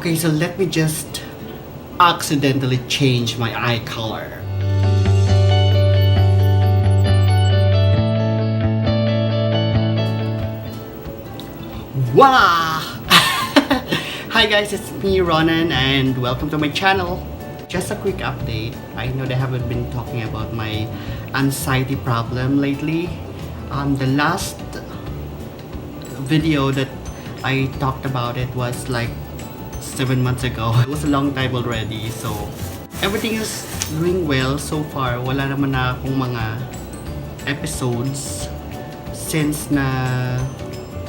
Okay, so let me just accidentally change my eye color. Wow! Hi guys, it's me Ronan and welcome to my channel. Just a quick update. I know they haven't been talking about my anxiety problem lately. The last video that I talked about it was like 7 months ago. It was a long time already, so everything is doing well so far. Wala naman na akong mga episodes since na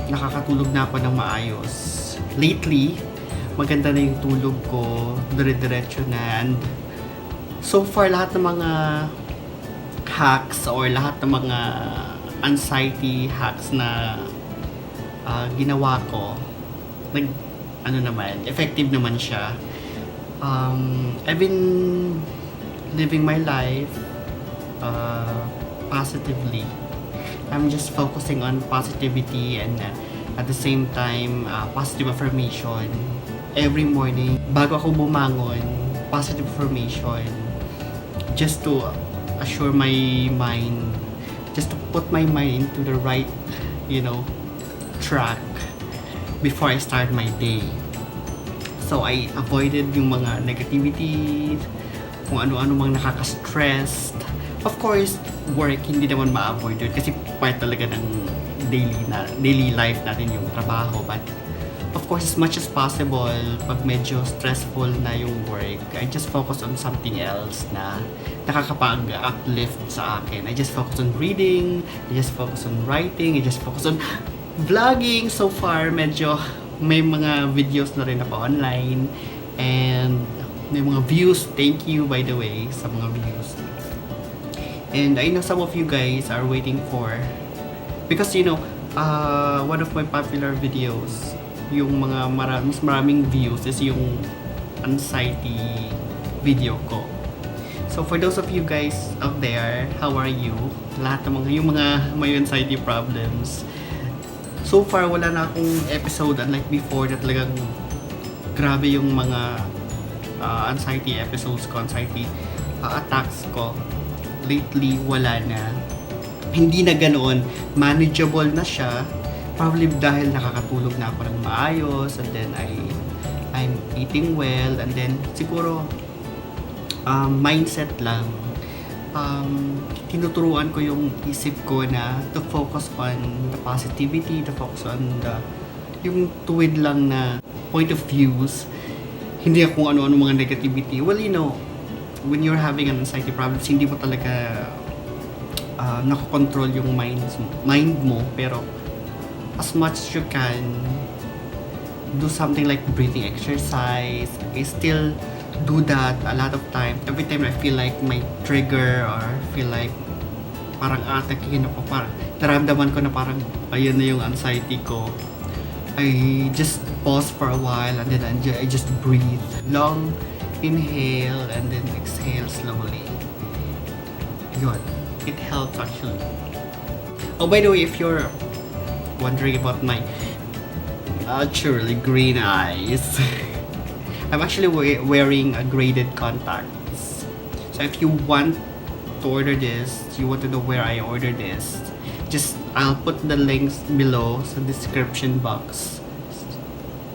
nakakatulog na ako ng maayos. Lately, maganda na yung tulog ko, dire-diretso na, and so far lahat ng mga hacks or lahat ng mga anxiety hacks na ginawa ko, effective naman siya. I've been living my life positively. I'm just focusing on positivity and at the same time positive affirmation every morning. Bago ako bumangon, positive affirmation just to assure my mind, just to put my mind into the right, track before I start my day. So I avoided yung mga negativity, kung ano-ano mga nakaka-stress. Of course, work hindi naman ma-avoid yun kasi part talaga ng daily life natin yung trabaho. But of course, as much as possible, pag medyo stressful na yung work, I just focus on something else na nakakapag-uplift sa akin. I just focus on reading, I just focus on writing, I just focus on vlogging. So far, medyo may mga videos na rin ako online and may mga views. Thank you, by the way, sa mga views. And I know some of you guys are waiting for, because one of my popular videos, yung mga mas maraming views is yung anxiety video ko. So for those of you guys out there, how are you? Lahat ng yung mga may anxiety problems. So far, wala na akong episode unlike before na talagang grabe yung mga anxiety episodes ko, anxiety attacks ko. Lately, wala na. Hindi na ganoon. Manageable na siya. Probably dahil nakakatulog na ako ng maayos, and then I'm eating well, and then siguro mindset lang. Tinuturuan ko yung isip ko na to focus on the positivity, to focus on yung tuwid lang na point of views, hindi kung ano-ano mga negativity. Well, when you're having an anxiety problems, hindi mo talaga nakokontrol yung mind mo, pero as much as you can, do something like breathing exercise. I still do that a lot of times. Every time I feel like my trigger or feel like parang atakin ako, parang naramdaman ko na parang ayun na yung anxiety ko, I just pause for a while and then I just breathe. Long inhale and then exhale slowly. Good. It helps actually. Oh, by the way, if you're wondering about my naturally green eyes, I'm actually wearing a graded contacts. So if you want to order this, you want to know where I ordered this, I'll put the links below sa description box.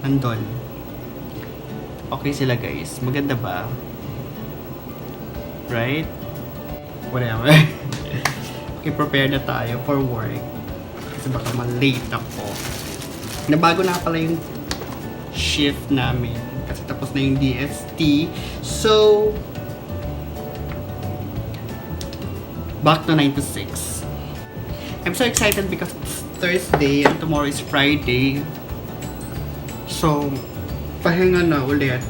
Andun. Okay sila guys. Maganda ba? Right? Whatever. Okay, prepare na tayo for work. Kasi baka ma-late ako. Nabago na pala yung shift namin. Kasi tapos na yung DST. So, back to 9 to 6. I'm so excited because it's Thursday and tomorrow is Friday. So, pahinga na ulit.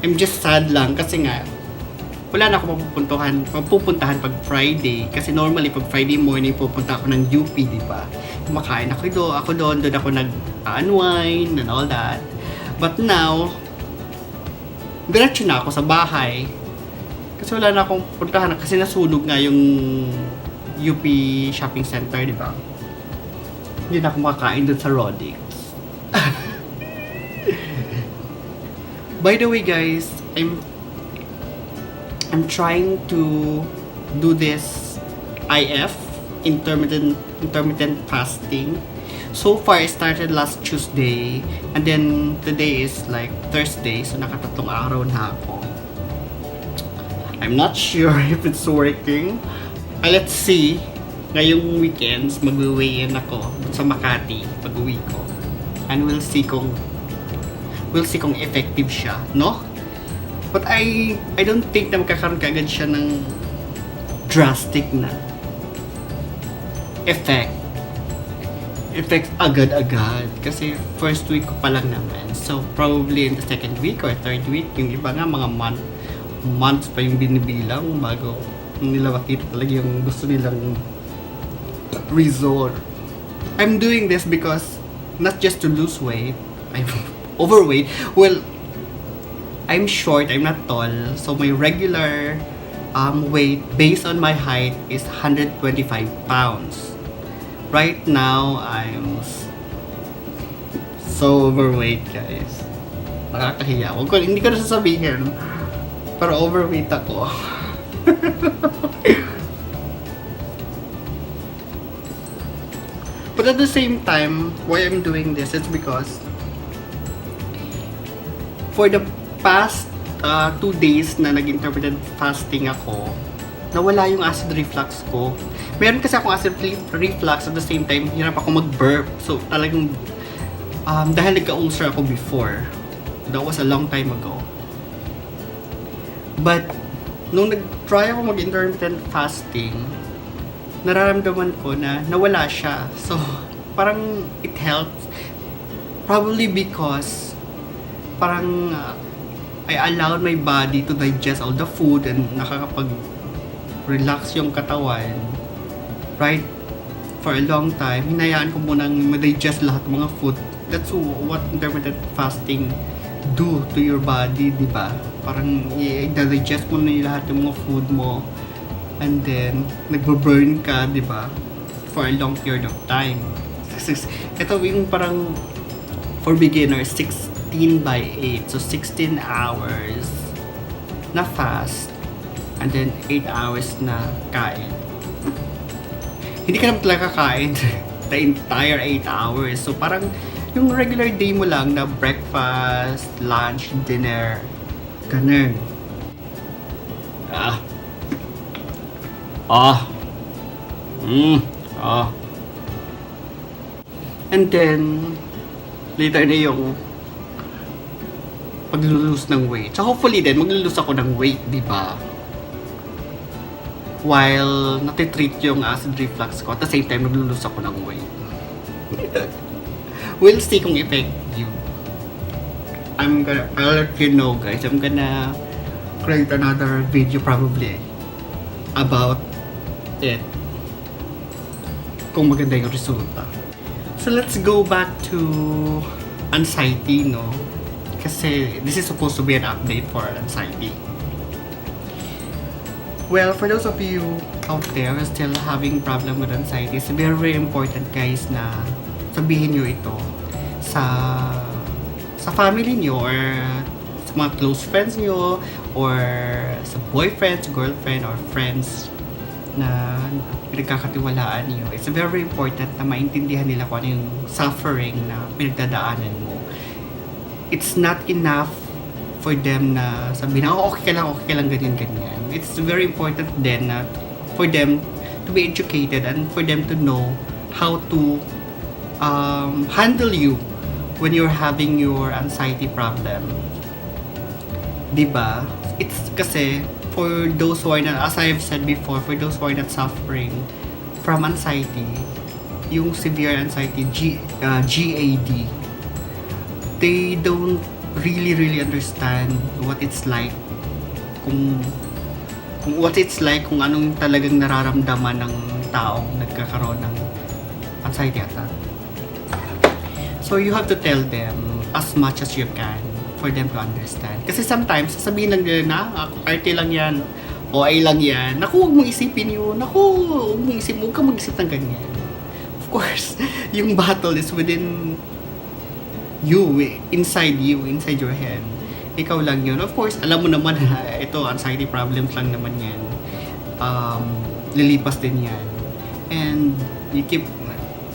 I'm just sad lang kasi nga wala na ako mapupuntahan pag Friday. Kasi normally pag Friday morning pupunta ako ng UP, di ba? Kumakain ako doon ako nag-unwind and all that. But now, diretso na ako sa bahay. Kasi wala na akong puntahan kasi nasunog nga yung UP shopping center, di ba? Hindi na ako makakain doon sa Rodix. By the way, guys, I'm trying to do this IF, intermittent fasting. So far, I started last Tuesday, and then today is like Thursday, so nakatatlong araw na ako. I'm not sure if it's working. Let's see. Ngayong weekends, mag-weigh in ako sa Makati pag-uwi ko. And we'll see kung effective siya, no? But I don't think na magkakaroon kaagad siya ng drastic na effect agad-agad kasi first week ko pa lang naman. So probably in the second week or third week, yung iba nga mga months pa yung binibilang bago nila makita talaga yung gusto nilang result. I'm doing this because not just to lose weight. I'm overweight. Well, I'm short, I'm not tall. So my regular weight based on my height is 125 pounds. Right now, I'm so overweight, guys. Nakakahiya. Hindi ko na sasabihin. Pero overweight ako. But at the same time, why I'm doing this is because for the past 2 days na nag-intermittent fasting ako, nawala yung acid reflux ko. Meron kasi akong acid reflux at the same time, hirap ako mag-burp. So talagang, dahil nagka-ulcer ako before. That was a long time ago. But, nung nag-try ako mag-intermittent fasting, nararamdaman ko na nawala siya. So, parang it helps. Probably because parang I allowed my body to digest all the food and nakakapag-relax yung katawan. Right? For a long time, hinayaan ko munang ma-digest lahat ng mga food. That's what intermittent fasting do to your body, di ba? Parang i-digest mo na yung lahat ng mga food mo. And then, nagbo-burn ka, di ba? For a long period of time. Ito yung parang for beginners, 16/8. So, 16 hours na fast. And then, 8 hours na kain. Hindi ka naman talaga kain the entire 8 hours. So, parang yung regular day mo lang na breakfast, lunch, dinner, ganun. And then, later na yung paglulus ng weight. So, hopefully din, maglulus ako ng weight, di ba? While natitreat yung acid reflux ko, at the same time, naglulus ako ng weight. We'll see kung effective. I'll let you know, guys. I'm gonna create another video probably about it. Kung maganda yung resulta. So, let's go back to anxiety, no? Kasi this is supposed to be an update for anxiety. Well, for those of you out there who are still having problem with anxiety, it's very, very important, guys, na sabihin nyo ito sa family nyo or sa mga close friends nyo or sa boyfriend, girlfriend, or friends na pinagkakatiwalaan nyo. It's very important na maintindihan nila kung ano yung suffering na pinagdadaanan mo. It's not enough for them na sabihin na, okay ka lang, ganyan. It's very important then na for them to be educated and for them to know how to handle you when you're having your anxiety problem. Diba? It's kasi for those who are not, as I've said before, for those who are not suffering from anxiety, yung severe anxiety, GAD, they don't really understand what it's like kung anong talagang nararamdaman ng taong nagkakaroon ng anxiety attack. So you have to tell them as much as you can for them to understand. Kasi sometimes, sasabihin lang nila na, arte lang yan, o ay lang yan. Naku, huwag mong isipin yun. Naku, huwag kang mag-isip ng ganyan. Of course, yung battle is within you, inside your head. ikaw lang yun. Of course, alam mo naman ito, anxiety problems lang naman yan. Lilipas din yan. And you keep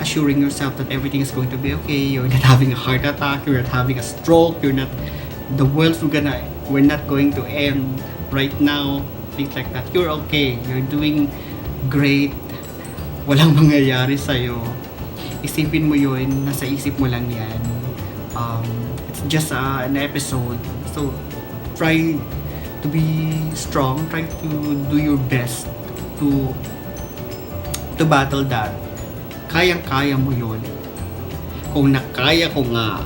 assuring yourself that everything is going to be okay. You're not having a heart attack, you're not having a stroke, the we're not going to end right now. Things like that. You're okay. You're doing great. Walang mangyayari sa'yo. Isipin mo yun, nasa isip mo lang yan. It's just an episode. So, try to be strong. Try to do your best to battle that. Kayang-kaya mo yun. Kung nakaya ko nga,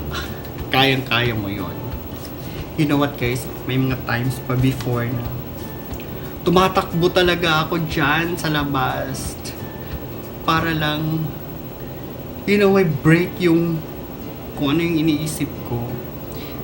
kayang-kaya mo yun. You know what guys, may mga times pa before na tumatakbo talaga ako dyan sa labas para lang, may break yung kung ano yung iniisip ko.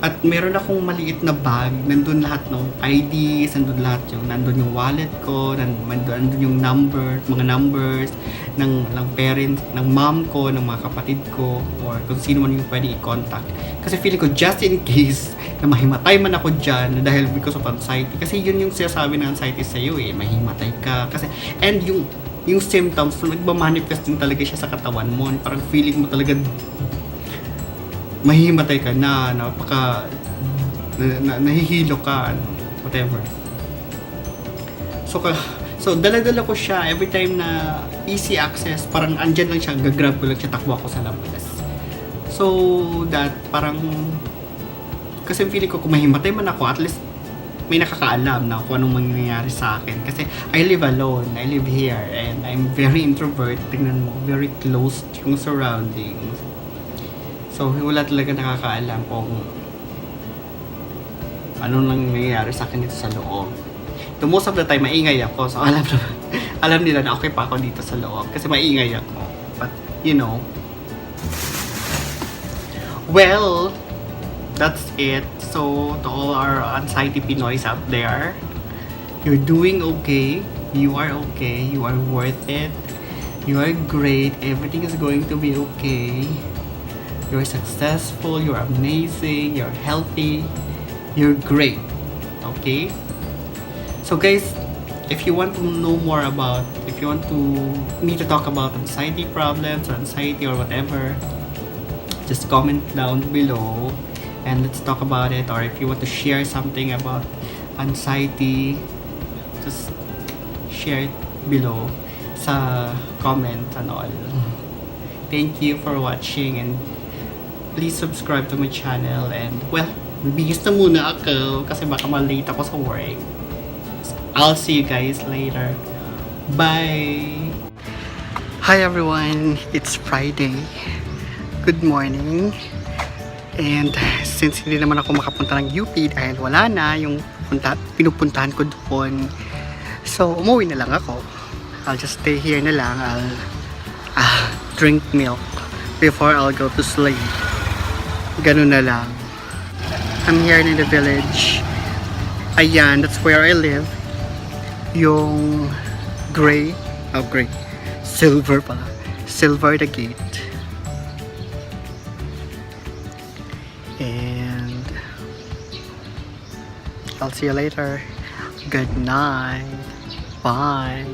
At meron akong maliit na bag, nandun lahat ng IDs, nandun yung wallet ko, nandun yung mga numbers ng parents, ng mom ko, ng mga kapatid ko, or kung sino man yung pwede i-contact. Kasi feeling ko, just in case na mahimatay man ako dyan dahil because of anxiety. Kasi yun yung sinasabi ng anxiety sa'yo mahimatay ka. Kasi, and yung symptoms, nagmamanifest din talaga siya sa katawan mo. Parang feeling mo talaga mahihimatay ka na, nahihilo ka, whatever. So dala-dala ko siya every time na easy access, parang andyan lang siya, gagrab ko lang siya, takbo ako sa labas. So that parang, kasi feeling ko kung mahimatay man ako, at least may nakakaalam na kung anong mangyayari sa akin. Kasi I live alone, I live here, and I'm very introvert. Tingnan mo, very closed yung surroundings. So, wala talaga nakakaalam kung ano nang nangyayari sa akin dito sa loob. So, most of the time, maingay ako. So, alam nila na okay pa ako dito sa loob. Kasi maingay ako. But, well, that's it. So, to all our anxiety Pinoys out there, you're doing okay. You are okay. You are worth it. You are great. Everything is going to be okay. You're successful, you're amazing, you're healthy, you're great. Okay? So guys, if you want to know more about, if you want me to talk about anxiety problems or anxiety or whatever, just comment down below and let's talk about it. Or if you want to share something about anxiety, just share it below sa comment and all. Thank you for watching, and please subscribe to my channel. And well, bibihis na muna ako kasi baka malate ako sa work. I'll see you guys later. Bye! Hi everyone! It's Friday. Good morning. And since hindi naman ako makapunta ng UP dahil wala na yung pinupuntahan ko doon, so umuwi na lang ako. I'll just stay here na lang. I'll drink milk before I'll go to sleep. Ganun na lang. I'm here in the village. Ayan, that's where I live. Yung gray. Silver pala. Silver the gate. And I'll see you later. Good night. Bye.